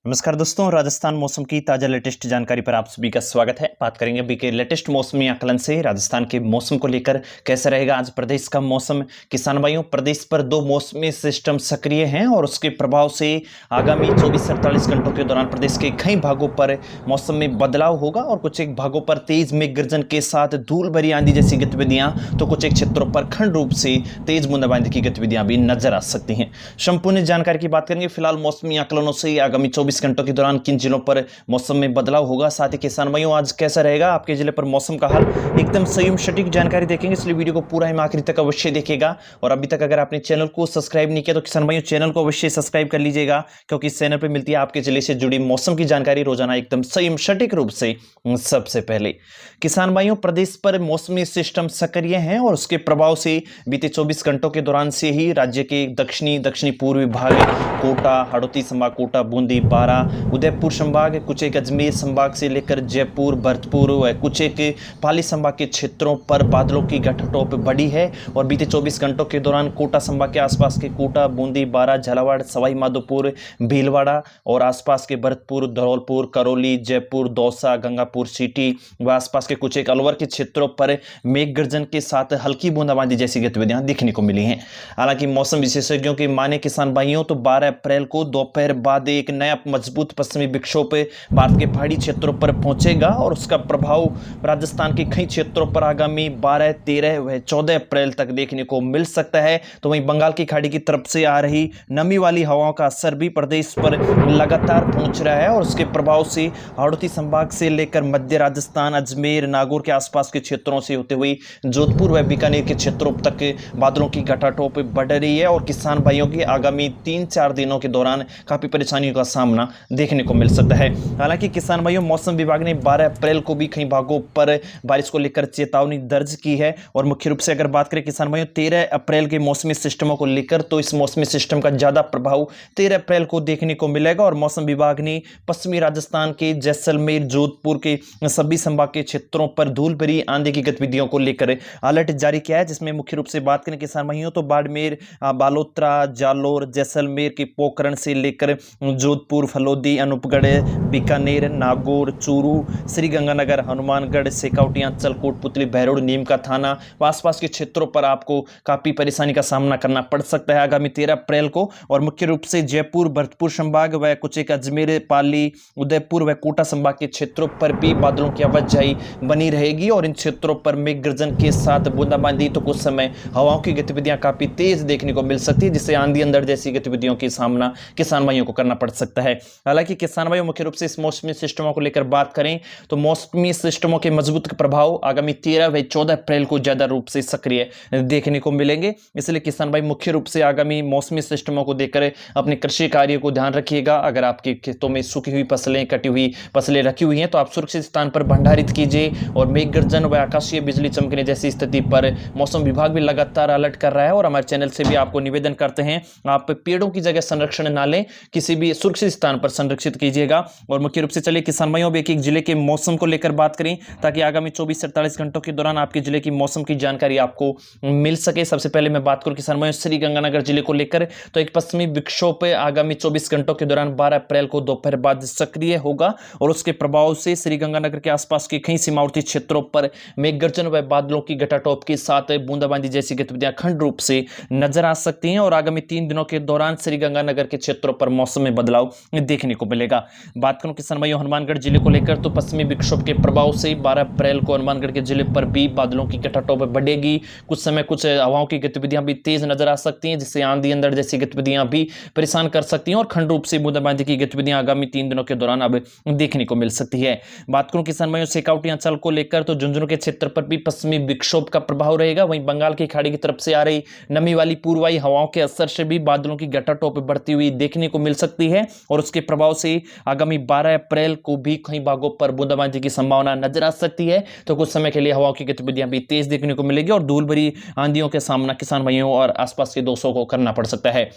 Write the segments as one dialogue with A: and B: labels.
A: नमस्कार दोस्तों, राजस्थान मौसम की ताज़ा लेटेस्ट जानकारी पर आप सभी का स्वागत है। बात करेंगे अभी के लेटेस्ट मौसमी आकलन से राजस्थान के मौसम को लेकर कैसा रहेगा आज प्रदेश का मौसम। किसान भाइयों, प्रदेश पर दो मौसमी सिस्टम सक्रिय हैं और उसके प्रभाव से आगामी 24-48 घंटों के दौरान प्रदेश के कई भागों पर मौसम में बदलाव होगा और कुछ एक भागों पर तेज मेघ गर्जन के साथ धूल भरी आंधी जैसी गतिविधियां, तो कुछ एक क्षेत्रों पर खंड रूप से तेज बूंदाबांदी की गतिविधियां भी नजर आ सकती हैं। संपूर्ण जानकारी की बात करेंगे फिलहाल मौसमी आकलनों से आगामी 24 घंटों के दौरान किन जिलों पर मौसम में बदलाव होगा, साथ ही किसान भाइयों आज कैसा रहेगा आपके जिले पर मौसम का हाल, एकदम सही सटीक जानकारी देखेंगे, इसलिए वीडियो को पूरा ही आखिरी तक अवश्य देखिएगा। और अभी तक अगर आपने चैनल को सब्सक्राइब नहीं किया तो किसान भाइयों चैनल को अवश्य सब्सक्राइब कर लीजिएगा, क्योंकि इस चैनल पर मिलती है आपके जिले से जुड़ी मौसम की जानकारी रोजाना एकदम सही सटीक रूप से। सबसे पहले किसान भाइयों, प्रदेश पर मौसमी सिस्टम सक्रिय हैं और उसके प्रभाव से बीते 24 घंटों के दौरान से ही राज्य के दक्षिणी पूर्वी भाग कोटा, हड़ौती संभाग, कोटा, बूंदी, बारा, उदयपुर संभाग, कुछ एक अजमेर संभाग से लेकर जयपुर, भरतपुर व कुछ एक पाली संभाग के क्षेत्रों पर बादलों की गठटोप बढ़ी है। और बीते 24 घंटों के दौरान कोटा संभाग के आसपास के कोटा, बूंदी, बारा, झालावाड़, सवाई माधोपुर, भीलवाड़ा और आसपास के भरतपुर, धौलपुर, करौली, जयपुर, दौसा, गंगापुर सिटी व आसपास के कुछ एक अलवर के क्षेत्रों पर मेघ गर्जन के साथ हल्की बूंदाबांदी जैसी गतिविधियां देखने को मिली हैं। हालांकि मौसम विशेषज्ञों की माने किसान भाइयों तो 12 अप्रैल को दोपहर बाद एक नया मजबूत पश्चिमी विक्षोभ भारत के पहाड़ी क्षेत्रों पर पहुंचेगा और उसका प्रभाव राजस्थान के कई क्षेत्रों पर आगामी 12, 13 व 14 अप्रैल तक देखने को मिल सकता है। तो वहीं बंगाल की खाड़ी की तरफ से आ रही नमी वाली हवाओं का असर भी प्रदेश पर लगातार पहुंच रहा है और उसके प्रभाव से हड़ौती संभाग से लेकर मध्य राजस्थान, अजमेर, नागौर के आसपास के क्षेत्रों से होते हुए जोधपुर व बीकानेर के क्षेत्रों तक बादलों की घटाटोप बढ़ रही है और किसान भाइयों के आगामी 3-4 दिनों के दौरान काफी परेशानियों का सामना देखने को मिल सकता है। हालांकि किसान भाइयों, मौसम विभाग ने 12 अप्रैल को भी कई भागों पर बारिश को लेकर चेतावनी दर्ज की है और मुख्य रूप से अगर बात करें किसान भाइयों 13 अप्रैल के मौसमी सिस्टमों को लेकर, तो इस मौसमी सिस्टम का ज्यादा प्रभाव 13 अप्रैल को देखने को मिलेगा और मौसम विभाग ने पश्चिमी राजस्थान के जैसलमेर, जोधपुर के सभी संभाग के क्षेत्रों पर धूल भरी आंधी की गतिविधियों को लेकर अलर्ट जारी किया है, जिसमें मुख्य रूप से बात करें किसान भाइयों तो बाड़मेर, बालोतरा, जालोर, जैसलमेर के पोखरण से लेकर जोधपुर, फलोदी, अनूपगढ़, बीकानेर, नागौर, चूरू, श्रीगंगानगर, हनुमानगढ़, सेकावटियां, चलकोट, पुतली, बहरोड, नीम का थाना व आसपास के क्षेत्रों पर आपको काफी परेशानी का सामना करना पड़ सकता है आगामी 13 अप्रैल को। और मुख्य रूप से जयपुर, भरतपुर संभाग व कुछ एक अजमेर, पाली, उदयपुर व कोटा संभाग के क्षेत्रों पर भी बादलों की आवाजाही बनी रहेगी और इन क्षेत्रों पर मेघ गर्जन के साथ बूंदाबांदी, तो कुछ समय हवाओं की गतिविधियां काफी तेज देखने को मिल सकती है, जिससे आंधी अंधड़ जैसी गतिविधियों की सामना किसान भाइयों को करना पड़ सकता है। हालांकि किसान भाइयों, मुख्य रूप से इस मौसमी सिस्टमों को लेकर बात करें तो मौसमी सिस्टमों के मजबूत प्रभाव आगामी 13 व 14 अप्रैल को ज्यादा रूप से सक्रिय देखने को मिलेंगे। इसलिए किसान भाई मुख्य रूप से आगामी मौसमी सिस्टमों को देखकर अपने कृषि कार्य को ध्यान रखिएगा। अगर आपके खेतों में सूखी हुई फसलें, कटी हुई फसलें रखी हुई हैं तो आप सुरक्षित स्थान पर भंडारित कीजिए। और मेघ गर्जन व आकाशीय बिजली चमकने जैसी स्थिति पर मौसम विभाग भी लगातार अलर्ट कर रहा है और हमारे चैनल से भी आपको निवेदन करते हैं आप पेड़ों की जगह संरक्षण ना लें, किसी भी सुरक्षित स्थान पर संरक्षित कीजिएगा। और मुख्य रूप से चलिए किसान भाइयों एक एक जिले के मौसम को लेकर बात करें, ताकि आगामी 24 से 48 घंटों के दौरान आपके जिले की मौसम की जानकारी आपको मिल सके। सबसे पहले मैं बात करूं किसान भाइयों श्रीगंगानगर जिले को लेकर, तो एक पश्चिमी विक्षोभ आगामी 24 घंटों के दौरान 12 अप्रैल को दोपहर बाद सक्रिय होगा और उसके प्रभाव से श्रीगंगानगर के आसपास के कई सीमावर्ती क्षेत्रों पर मेघगर्जन व बादलों की घटाटोप के साथ बूंदाबांदी जैसी गतिविधियां खंड रूप से नजर आ सकती हैं और आगामी 3 दिनों के दौरान श्रीगंगानगर के क्षेत्रों पर मौसम में बदलाव देखने को मिलेगा। बात करूं किसान भाइयों हनुमानगढ़ जिले को लेकर, तो पश्चिमी विक्षोभ के प्रभाव से 12 अप्रैल को हनुमानगढ़ के जिले पर भी बादलों की घटाटोप बढ़ेगी। कुछ समय कुछ हवाओं की गतिविधियां भी तेज नजर आ सकती हैं, जिससे आंधी अंधड़ जैसी गतिविधियां भी परेशान कर सकती हैं और खंड रूप से बूंदाबांदी की गतिविधियां आगामी 3 दिनों के दौरान अब देखने को मिल सकती है। बात करूं किसान भाइयों सेकावटी अंचल को लेकर, तो झुंझुनू के क्षेत्र पर भी पश्चिमी विक्षोभ का प्रभाव रहेगा। वहीं बंगाल की खाड़ी की तरफ से आ रही नमी वाली पूर्वाई हवाओं के असर से भी बादलों की घटाटोप बढ़ती हुई देखने को मिल सकती है और उसके प्रभाव से आगामी 12 अप्रैल को भी कई भागों पर बूंदाबांदी की संभावना नजर आ सकती है। तो कुछ समय के लिए हवाओं की गतिविधियां भी तेज देखने को मिलेगी और धूल भरी आंधियों के सामना किसान भाइयों और आसपास के दोस्तों को करना पड़ सकता है।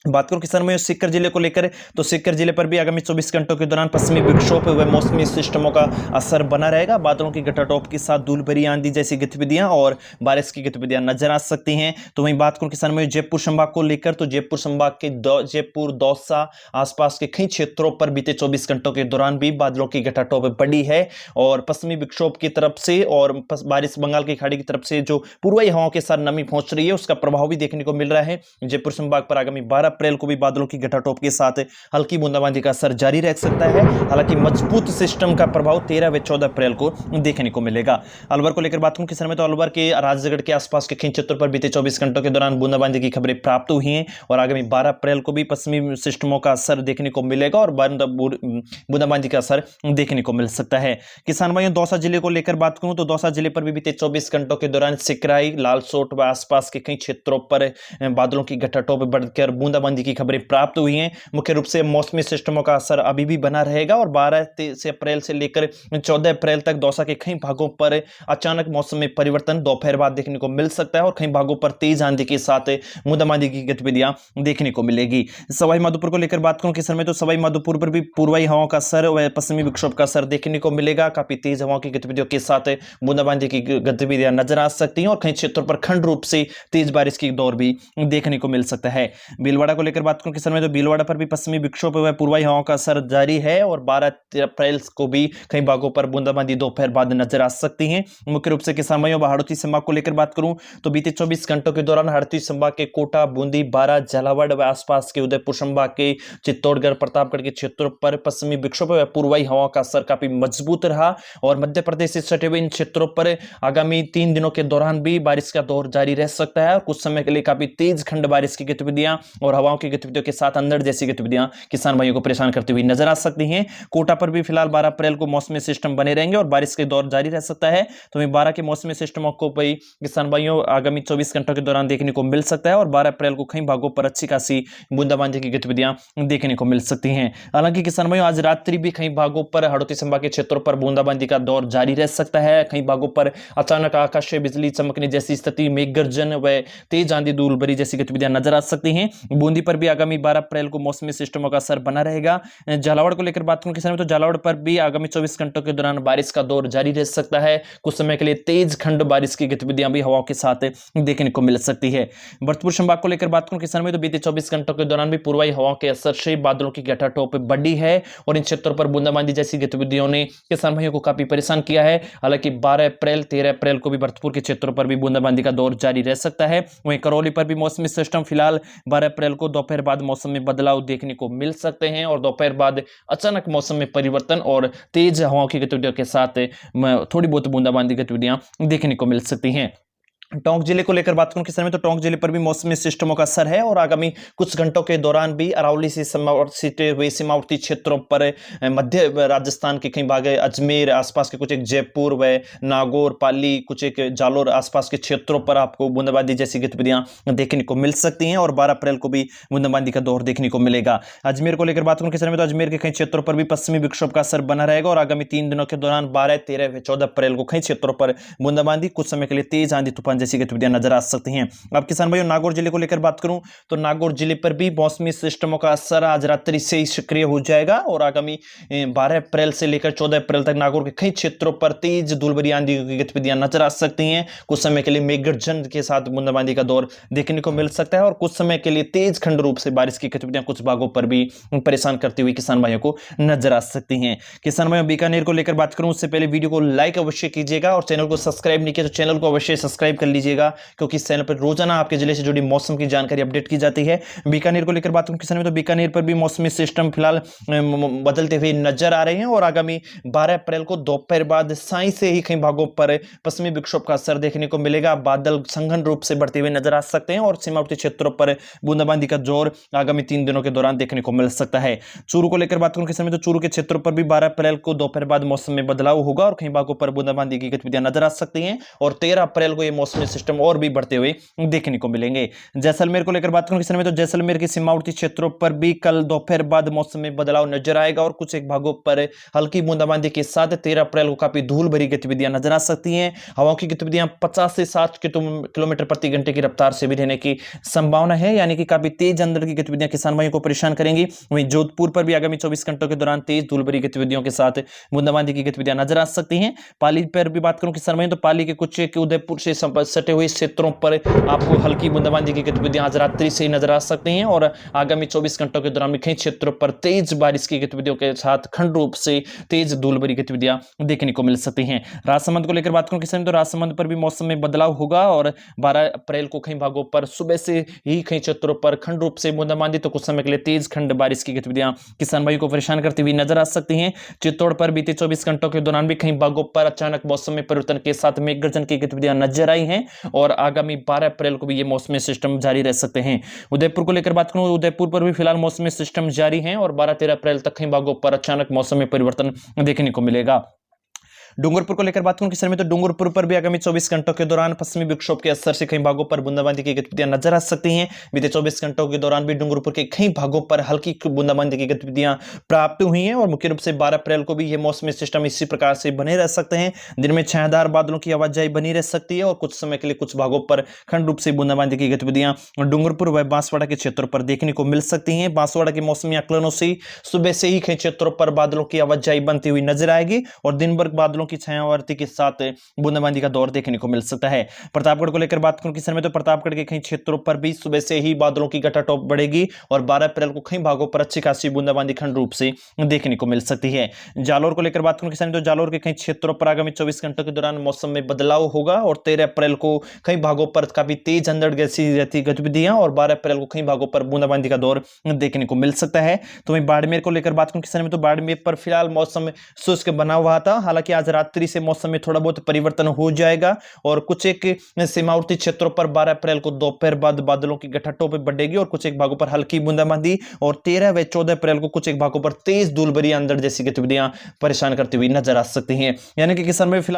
A: बात करूं किसान भाइयों सीकर जिले को लेकर, तो सीकर जिले पर भी आगामी 24 घंटों के दौरान पश्चिमी विक्षोभ व मौसमी सिस्टमों का असर बना रहेगा। बादलों की घटाटोप के साथ धूल भरी आंधी जैसी गतिविधियां और बारिश की गतिविधियां नजर आ सकती हैं। तो वहीं बात करूं किसान भाइयों जयपुर संभाग को लेकर, तो जयपुर संभाग के जयपुर, दौसा आसपास के कई क्षेत्रों पर बीते 24 घंटों के दौरान भी बादलों की घटाटोप बढ़ी है और पश्चिमी विक्षोभ की तरफ से और बारिश बंगाल की खाड़ी की तरफ से जो पूर्वी हवाओं के साथ नमी पहुंच रही है उसका प्रभाव भी देखने को मिल रहा है। जयपुर संभाग पर आगामी 12 अप्रैल को भी बादलों की घटाटोप के साथ हल्की बूंदाबांदी का असर जारी रह सकता है। हालांकि मजबूत सिस्टम का प्रभाव 13 व 14 अप्रैल को देखने को मिलेगा। अलवर को लेकर बात करूं किसान में, तो अलवर के राजगढ़ के आसपास के कई क्षेत्रों पर बीते 24 घंटों के दौरान बूंदाबांदी की खबरें प्राप्त हुई हैं और आगामी 12 अप्रैल को भी पश्चिमी सिस्टमों का असर देखने को मिलेगा और बूंदाबांदी का असर देखने को मिल सकता है। किसान भाइयों दौसा जिले को लेकर बात करूं, तो दौसा जिले पर भी बीते 24 घंटों के दौरान सिकराई, लालसोट व आसपास के कई क्षेत्रों पर बादलों की घटाटोप बढ़कर बूंदाबांदी की खबरें प्राप्त हुई हैं। मुख्य रूप से मौसमी सिस्टमों का असर अभी भी बना रहेगा और 12 अप्रैल से लेकर 14 अप्रैल तक दौसा के कई भागों पर अचानक मौसम में परिवर्तन दोपहर बाद देखने को मिल सकता है और कई भागों पर तेज आंधी के साथ बूंदाबांदी की गतिविधियां देखने को मिलेगी। सवाई माधोपुर को लेकर बात करूं किसान में, तो सवाई माधोपुर पर भी पूर्वी हवाओं का असर व पश्चिमी विक्षोभ का असर देखने को मिलेगा। काफी तेज हवाओं की गतिविधियों के साथ बूंदाबांदी की गतिविधियां नजर आ सकती हैं और कई क्षेत्रों पर खंड रूप से तेज बारिश की दौर भी देखने को मिल सकता है। भीलवाड़ा को लेकर बात करूं किसान में, तो भीलवाड़ा पर भी पश्चिमी विक्षोभ व पूर्वी हवाओं का असर जारी है और 12 अप्रैल को भी कई भागों पर बूंदाबांदी दोपहर बाद नजर आ सकती है। मुख्य रूप से किसान भाइयों हड़ौती संभाग को लेकर बात करूं, तो बीते 24 घंटों के दौरान हड़ौती संभाग के कोटा, बूंदी, बारा, झालावाड़ व आसपास के उदयपुर संभाग के चित्तौड़गढ़, प्रतापगढ़ के क्षेत्रों पर पश्चिमी विक्षोभ व पूर्वी हवाओं का असर काफी मजबूत रहा और मध्य प्रदेश से सटे हुए इन क्षेत्रों पर आगामी 3 दिनों के दौरान भी बारिश का दौर जारी रह सकता है और कुछ समय के लिए काफी तेज खंड बारिश की गतिविधियां और हवाओं की गतिविधियों के साथ अंधड़ जैसी गतिविधियां किसान भाइयों को परेशान करती हुई नजर आ सकती हैं। कोटा पर भी फिलहाल 12 अप्रैल को मौसमी सिस्टम बने रहेंगे और बारिश के दौर जारी रह सकता है। तो 12 के मौसमी सिस्टमों को भी किसान भाइयों आगामी 24 घंटों के दौरान देखने को मिल सकता है और 12 अप्रैल को कई भागों पर अच्छी खासी बूंदाबांदी की गतिविधियां देखने को मिल सकती हैं। हालांकि किसान भाइयों आज रात्रि भी कई भागों पर हड़ौती संभाग के क्षेत्रों पर बूंदाबांदी का दौर जारी रह सकता है। कई भागों पर अचानक आकाश से बिजली चमकने जैसी स्थिति, मेघ गर्जन व तेज आंधी, धूल भरी जैसी गतिविधियां नजर आ सकती हैं। बूंदी पर भी आगामी 12 अप्रैल को मौसमी सिस्टमों का असर बना रहेगा। झालावाड़ को लेकर बात करूं किसान, तो झालावाड़ पर भी आगामी 24 घंटों के दौरान बारिश का दौर जारी रह सकता है। कुछ समय के लिए तेज खंड बारिश की गतिविधियां भी हवाओं के साथ देखने को मिल सकती है। भरतपुर संभाग को लेकर बात करूं किसान में, तो बीते 24 घंटों के दौरान भी पूर्वी हवाओं के असर से बादलों की घटाटोप बढ़ी है और इन क्षेत्रों पर बूंदाबांदी जैसी गतिविधियों ने किसान भाइयों को काफी परेशान किया है। हालांकि 12 अप्रैल 13 अप्रैल को भी भरतपुर के क्षेत्रों पर भी बूंदाबांदी का दौर जारी रह सकता है। वहीं करौली पर भी मौसमी सिस्टम फिलहाल 12 अप्रैल को दोपहर बाद मौसम में बदलाव देखने को मिल सकते हैं और दोपहर बाद अचानक मौसम में परिवर्तन और तेज हवाओं की गतिविधियों के साथ थोड़ी बहुत बूंदाबांदी गतिविधियां देखने को मिल सकती हैं। टोंक जिले को लेकर बात करूं किसान में, तो टोंक जिले पर भी मौसमी सिस्टमों का असर है और आगामी कुछ घंटों के दौरान भी अरावली से सीमावर्ती क्षेत्रों पर मध्य राजस्थान के कई भाग, अजमेर आसपास के कुछ एक जयपुर व नागौर, पाली, कुछ एक जालोर आसपास के क्षेत्रों पर आपको बूंदाबांदी जैसी गतिविधियां देखने को मिल सकती हैं और 12 अप्रैल को भी बूंदाबांदी का दौर देखने को मिलेगा। अजमेर को लेकर बात करूं किसान में, तो अजमेर के कई क्षेत्रों पर भी पश्चिमी विक्षोभ का असर बना रहेगा और आगामी 3 दिनों के दौरान 12, 13 व 14 अप्रैल को कई क्षेत्रों पर बूंदाबांदी, कुछ समय के लिए तेज आंधी तूफान जैसी गतिविधियां नजर आ सकती हैं। अब किसान भाइयों नागौर जिले को लेकर बात करूं, तो नागौर जिले पर भी मौसमी सिस्टमों का असर आज रात्रि से ही सक्रिय हो जाएगा और आगामी 12 अप्रैल से लेकर 14 अप्रैल तक नागौर के कई क्षेत्रों पर तेज धूल भरी आंधी की गतिविधियां नजर आ सकती हैं। कुछ समय के लिए मेघ गर्जन के साथ बूंदाबांदी का दौर देखने को मिल सकता है और कुछ समय के लिए तेज खंड रूप से बारिश की गतिविधियां कुछ भागों पर भी परेशान करती हुई किसान भाइयों को नजर आ सकती हैं। किसान भाइयों बीकानेर को लेकर बात करूं उससे पहले वीडियो को लाइक अवश्य कीजिएगा और चैनल को सब्सक्राइब नहीं किया तो चैनल को अवश्य सब्सक्राइब कर लीजिएगा, क्योंकि इस चैनल पर रोजाना आपके जिले से जुड़ी मौसम की जानकारी अपडेट की जाती है। बीकानेर को लेकर बात करूं किसान में, तो बीकानेर पर भी मौसमी सिस्टम फिलहाल बदलते हुए नजर आ रहे हैं और आगामी 12 अप्रैल को दोपहर बाद साई से ही कई भागों पर पश्चिमी विक्षोभ का असर देखने को मिलेगा। बादल संघन रूप से बढ़ते हुए नजर आ सकते हैं और सीमावर्ती क्षेत्रों पर बूंदाबांदी का जोर आगामी 3 दिनों के दौरान देखने को मिल सकता है। चूरू को लेकर बात करूं किसान में, तो चूरू के क्षेत्रों पर भी 12 अप्रैल को दोपहर बाद मौसम में बदलाव होगा और कई भागों पर बूंदाबांदी की गतिविधियां नजर आ सकती हैं और 13 अप्रैल को यह मौसमी मौसमी सिस्टम और भी बढ़ते हुए देखने को मिलेंगे। जैसलमेर को लेकर बात करूं किसान में, तो जैसलमेर के सीमावर्ती क्षेत्रों पर भी कल दोपहर बाद मौसम में बदलाव नजर आएगा और कुछ एक भागों पर हल्की बूंदाबांदी के साथ 13 अप्रैल को काफी धूल भरी गतिविधियां नजर आ सकती हैं। हवाओं की गतिविधियां 50 से 60 किलोमीटर प्रति घंटे की रफ्तार से भी रहने की संभावना है, यानी कि काफी तेज अंदर की गतिविधियां किसान भाइयों को परेशान करेंगी। वहीं जोधपुर पर भी आगामी 24 घंटों के दौरान तेज धूल भरी गतिविधियों के साथ बूंदाबांदी की गतिविधियां नजर आ सकती हैं। पाली पर भी बात करूं किसान भाइयों, तो पाली के कुछ उदयपुर से सटे हुए क्षेत्रों पर आपको हल्की बूंदाबांदी की गतिविधियां आज रात्रि से ही नजर आ सकती हैं और आगामी 24 घंटों के दौरान कई क्षेत्रों पर तेज बारिश की गतिविधियों के साथ खंड रूप से तेज धूल भरी गतिविधियां देखने को मिल सकती हैं। राजसमंद को लेकर बात करूं किसान, तो राजसमंद पर भी मौसम में बदलाव होगा और 12 अप्रैल को कई भागों पर सुबह से ही कई क्षेत्रों पर खंड रूप से बूंदाबांदी तो कुछ समय के लिए तेज खंड बारिश की गतिविधियां किसान भाइयों को परेशान करती हुई नजर आ सकती हैं। चित्तौड़ पर बीते 24 घंटों के दौरान भी कई भागों पर अचानक मौसम में परिवर्तन के साथ मेघ गर्जन की गतिविधियां नजर आई हैं और आगामी 12 अप्रैल को भी ये मौसमी सिस्टम जारी रह सकते हैं। उदयपुर को लेकर बात करूं, उदयपुर पर भी फिलहाल मौसमी सिस्टम जारी है और 12-13 अप्रैल तक कई भागों पर अचानक मौसम में परिवर्तन देखने को मिलेगा। डूंगरपुर को लेकर बात करूं किसान में, तो डूंगरपुर पर भी आगामी 24 घंटों के दौरान पश्चिमी विक्षोभ के असर से कई भागों पर बूंदाबांदी की गतिविधियां नजर आ सकती हैं। बीते 24 घंटों के दौरान भी डूंगरपुर के कई भागों पर हल्की बूंदाबांदी की गतिविधियां प्राप्त हुई हैं और मुख्य रूप से 12 अप्रैल को भी ये मौसमी सिस्टम इसी प्रकार से बने रह सकते हैं। दिन में छायादार बादलों की आवाजाही बनी रह सकती है और कुछ समय के लिए कुछ भागों पर खंड रूप से बूंदाबांदी की गतिविधियां डूंगरपुर व बांसवाड़ा के क्षेत्रों पर देखने को मिल सकती हैं। बांसवाड़ा के मौसमी आकलनों से सुबह से ही कई क्षेत्रों पर बादलों की आवाजाही बनती हुई नजर आएगी और दिन भर बादलों की छायावर्ती के साथ बूंदाबांदी का दौर देखने को मिल सकता है। प्रतापगढ़ को लेकर बात करूं किसान में, तो प्रतापगढ़ के कई क्षेत्रों पर भी सुबह से ही बादलों की घटाटोप बढ़ेगी और 12 अप्रैल को कई भागों पर अच्छी खासी बूंदाबांदी खंड रूप से देखने को मिल सकती है। जालोर को लेकर बात करूं किसान, तो जालोर के कई क्षेत्रों पर आगामी 24 घंटों के दौरान मौसम में बदलाव होगा और 13 अप्रैल को कई भागों पर काफी तेज अंधड़ जैसी रहती गतिविधियां और 12 अप्रैल को कई भागों पर बूंदाबांदी का दौर देखने को मिल सकता है। तो वहीं बाड़मेर को लेकर बात करूं किसान में, तो बाड़मेर पर फिलहाल मौसम शुष्क बना हुआ था, हालांकि आज रात्रि से मौसम में थोड़ा बहुत परिवर्तन हो जाएगा और कुछ एक सीमावर्ती क्षेत्रों पर 12 अप्रैल को दोपहर बाद बादलों की घटाटोप बढ़ेगी और कुछ एक भागों पर हल्की बूंदाबांदी और 13 व 14 अप्रैल को कुछ एक भागों पर तेज धूल भरी अंधड़ जैसी गतिविधियां परेशान करती हुई नजर आ सकती हैं। यानी कि किसान में फिलहाल